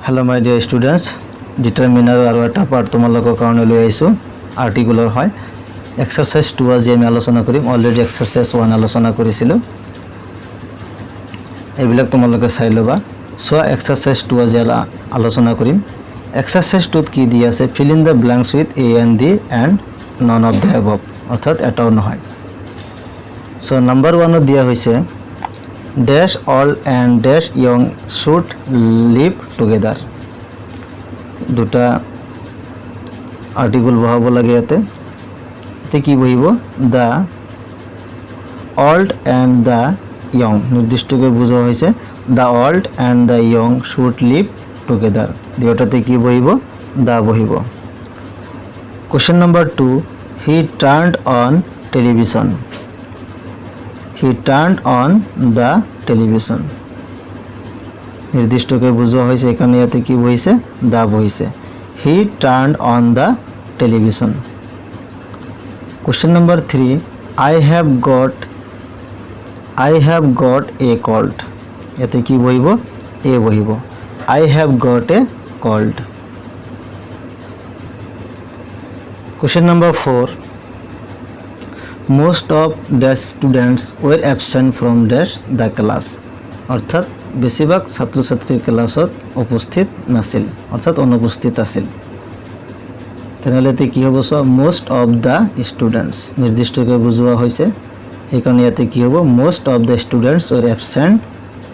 Hello my dear students, determiner আৰু এটা part তোমালোকৰ কাৰণে লৈ আহিছো আৰ্টিকুলৰ হয় এক্সাৰসাইজ 2 আজি আমি আলোচনা কৰিম অলৰেডি এক্সাৰসাইজ 1 আলোচনা কৰিছিলো এইবিলাক তোমালোকে চাই লবা সো এক্সাৰসাইজ 2 আজি আলোচনা কৰিম এক্সাৰসাইজ 2 ত কি দিয়া আছে fill in the blanks with a and the and none of the above অৰ্থাৎ এটাও নহয় সো নাম্বার 1 ত দিয়া হৈছে dash all and dash young should live together দুটা আর্টিকেল বহাব লাগে ইয়াতে তে কি বহিব the old and the young নির্দিষ্টকে বোঝা হয়েছে the old and the young should live together দুটাতে কি বহিব the বহিব question number 2 he turned on television He turned on the television. নির্দিষ্টকে বোঝা হয়েছে এখানে ইয়াতে কি বহিছে দা বহিছে He turned on the television. Question number 3 I have got a cold. ইয়াতে কি বহিব এ বহিব I have got a cold. Question number 4 Most of the students were absent from the class অর্থাৎ বেছিভাগ ছাত্র ছাত্রী ক্লাছত উপস্থিত নাছিল অর্থাৎ অনুপস্থিত আছিল তেনেহলে তে কি হ'ব so most of the students নির্দিষ্টকে বুঝোৱা হৈছে এইকাৰণে ইয়াতে কি হ'ব most of the students were absent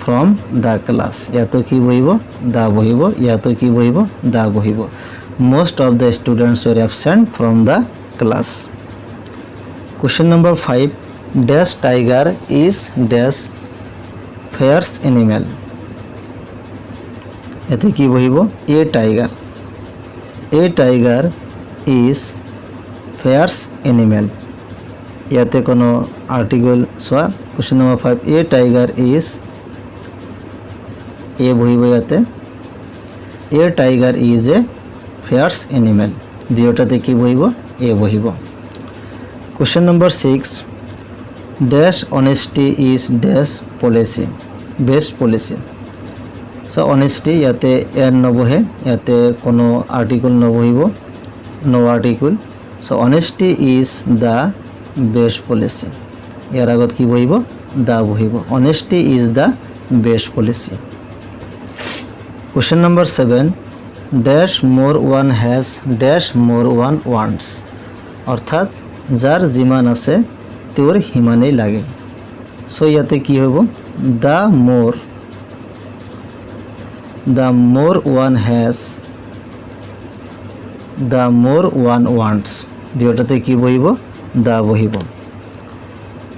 from the class ইয়াতে কি বহিব দা বহিব ইয়াতে কি বহিব দা বহিব most of the students were absent from the class Question number 5 dash tiger is dash fierce animal এতে কি বহিব a tiger is fierce animal ইয়াতে কোনো article soya question number 5 a tiger is a বহিব ইয়াতে a tiger is a fierce animal দুটাতে কি বহিব a বহিব Question number 6 dash honesty is dash policy best policy so honesty yate n nobohe yate kono article nobohibo no article so honesty is the best policy yar agot ki bohibo da bohibo honesty is the best policy Question number 7 dash more one has dash more one wants অর্থাৎ যার জিমান আছে তোর হিমানেই লাগে so ইয়াতে কি হবো the more one has the more one wants দুটাতে কি বহিব দা বহিব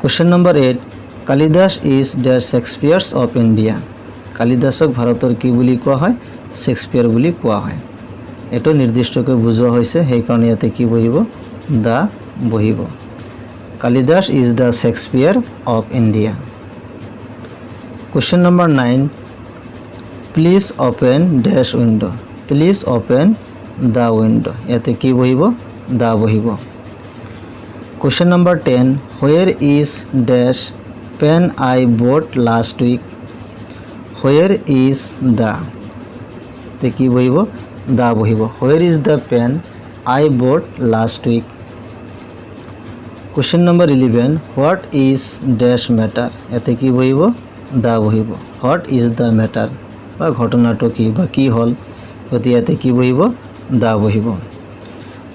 Question number 8 Kalidas is the Shakespeare of India কালিদাসক ভারতের কি বলি কোয়া হয় শেক্সপিয়ার বলি কোয়া হয় এটো নির্দিষ্টকে বুঝোৱা হৈছে সেই কারণে ইয়াতে কি বহিব দা বহিব Kalidas is the Shakespeare of India Question number 9 Please open dash window Please open the window ইয়াতে কি বহিব দা বহিব Question number 10 Where is dash pen I bought last week Where is the তে কি বহিব দা বহিব Where is the pen I bought last week Question number 11 What is dash matter এতে কি বহিব দা বহিব What is the matter বা ঘটনাটো কি বা কি হল গতি এতে কি বহিব দা বহিব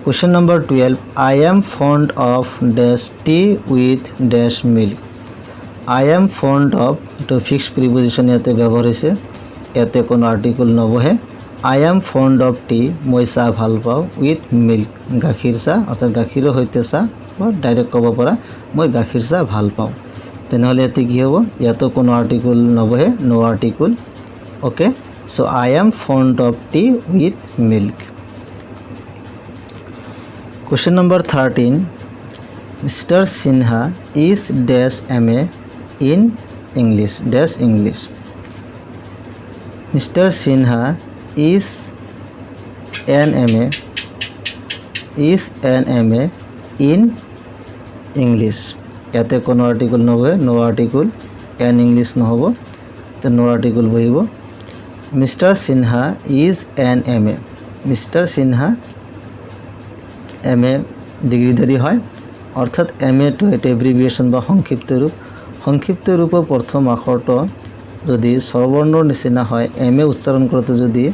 Question number 12 I am fond of dash tea with dash milk I am fond of to fixed preposition এতে ব্যবহার হৈছে এতে কোন আর্টিকেল নবহে I am fond of tea মই চা ভাল পাও with milk গাখীৰ চা অৰ্থাৎ গাখীৰ হইতে চা বা ডাইৰেক্ট কব পৰা মই গাখীৰ চা ভাল পাও তেনেহলে এতে কি হ'ব ইয়াতো কোনো আর্টিকেল নবহে no article okay so I am fond of tea with milk Question number 13 Mr. Sinha is dash MA in English dash English Mr. Sinha is an MA in English ইয়াতে কোনো আর্টিকেল নবহে no article N English নহব তে নো article বহিব mister Sinha is an MA। Mister Sinha MA ডিগ্রিধারী হয়, অর্থাৎ MA two এটা এব্রিভিয়েশ্যন বা সংক্ষিপ্ত ৰূপৰ প্ৰথম আখৰটো যদি স্বৰবৰ্ণৰ নিচিনা হয়, MA উচ্চাৰণ কৰোঁতে যদি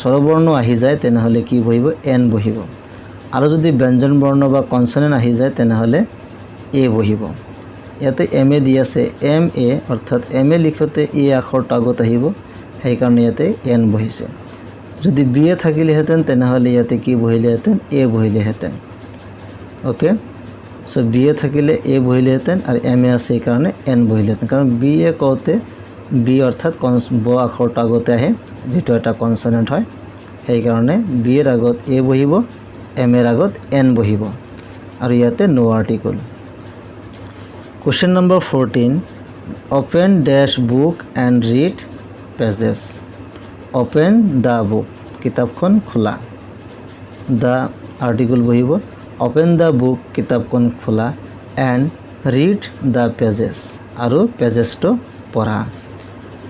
স্বৰবৰ্ণ আহি যায় তেনেহ'লে কি বহিব? N বহিব। আৰু যদি ব্যঞ্জন বৰ্ণ বা কনসনেন্ট আহি যায় তেনেহ'লে A বহিব। ইয়াতে MA দি আছে MA, অৰ্থাৎ MA লিখোঁতে A আখৰটো আগত আহিব, সেইকাৰণে ইয়াতে N বহিছে। যদি BA থাকিলেহেঁতেন তেনেহ'লে ইয়াতে কি বহিলেহেঁতেন? A বহিলেহেঁতেন। ওকে, সো BA থাকিলে A বহিলেহেঁতেন আৰু MA আছে সেইকাৰণে N বহিলেহেঁতেন। কাৰণ BA কওঁতে B অৰ্থাৎ ব আখৰটো আগতে আহে, যিটো এটা কনসনেন্ট হয়, সেইকাৰণে B ৰ আগত A বহিব, M ৰ আগত N বহিব। আৰু ইয়াতে no article. Question number 14, open these book and read pages. Open the book, কিতাপখন খোলা। দ্য আৰ্টিকল বহিব, অপেন দ্য বুক, কিতাপখন খোলা, এণ্ড ৰিড দ্য পেজেছ, আৰু পেজেছটো পঢ়া।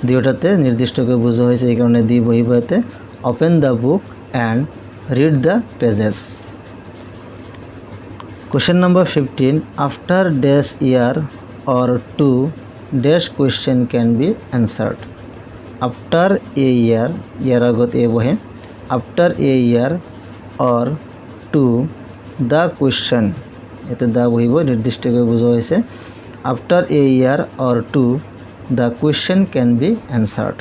দুয়োটাতে নিৰ্দিষ্টকৈ বুজোৱা হৈছে, সেইকাৰণে দি বহিব ইয়াতে open the book and read the pages. Question number 15, after these year or two these question can be answered. After a year, ইয়াৰ আগত এ বহে, after a year or two the question, ইয়াতে the বহিব, নিৰ্দিষ্টকৈ বুজোৱা হৈছে। After a year or two the question can be এনচাৰ্ড।